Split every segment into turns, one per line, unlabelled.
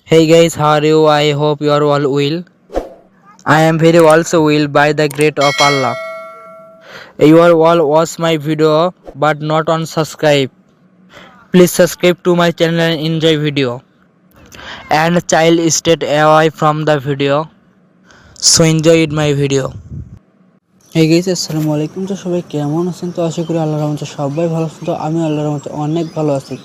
Hey guys, how are you? I hope you are all well. I am very also well by the grace of Allah. You are all watch my video but not on subscribe. Please subscribe to my channel and enjoy video. And child stay away from the video. So enjoy it my video.
এই guys আসসালামু আলাইকুম। তো সবাই কেমন আছেন? তো আশা করি আল্লাহর রহমতে সবাই ভালো আছেন। তো আমি আল্লাহর রহমতে অনেক ভালো আছি।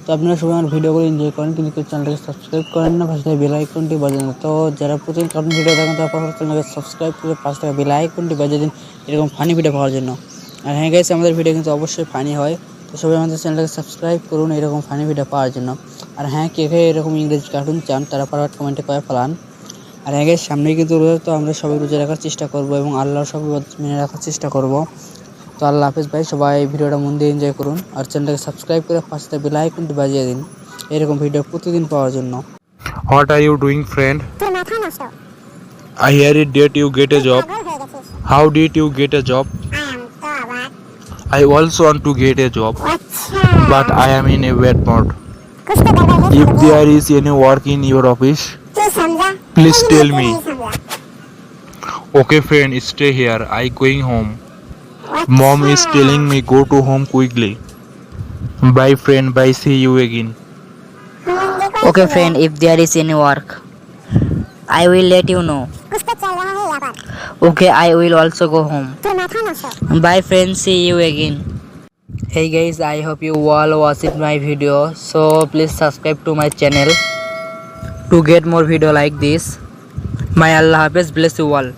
তো আপনারা সবাই আমার ভিডিওগুলো এনজয় করেন, কিন্তু চ্যানেলটাকে সাবস্ক্রাইব করেন না, পাশে বেল আইকনটি বাজিয়ে দিন। তো যারা প্রতিদিন কার্টুন ভিডিও দেখেন তারা চ্যানেলটাকে সাবস্ক্রাইব করে পাশে বেল আইকনটি বাজিয়ে দিন এরকম ফানি ভিডিও পাওয়ার জন্য। আর হ্যাঁ গাইস, আমাদের ভিডিও কিন্তু অবশ্যই ফানি হয়। তো সবাই আমাদের চ্যানেলটাকে সাবস্ক্রাইব করুন এরকম ফানি ভিডিও পাওয়ার জন্য। আর হ্যাঁ, কে এরকম ইংরেজি কার্টুন চান তারা ফরওয়ার্ড কমেন্টে করে ফেলান। আর আগে সামনেই কিন্তু রোজা, তো আমরা সবাই রোজা রাখার চেষ্টা করব এবং আল্লাহর সব মেনে রাখার চেষ্টা করব। তো আল্লাহ হাফেজ ভাই, সবাই ভিডিওটা মন দিয়ে এনজয় করুন আর চ্যানেলটাকে সাবস্ক্রাইব করে পাশে বেল আইকনটি বাজিয়ে দিন এরকম ভিডিও প্রতিদিন পাওয়ার জন্য।
What are you doing, friend? I hear it that you get a job. How did you get a job? I also want to get a job, but I am in a bad mood. If there is any work in your office, please tell me. Okay, friend, stay here. I going home. Mom is telling me go to home quickly. Bye, friend. Bye. See you again.
Okay friend, if there is any work, I will let you know. Okay, I will also go home. Bye friend, see you again.
Hey guys, I hope you all watched my video. So please subscribe to my channel to get more video like this. May Allah Hafiz bless you all.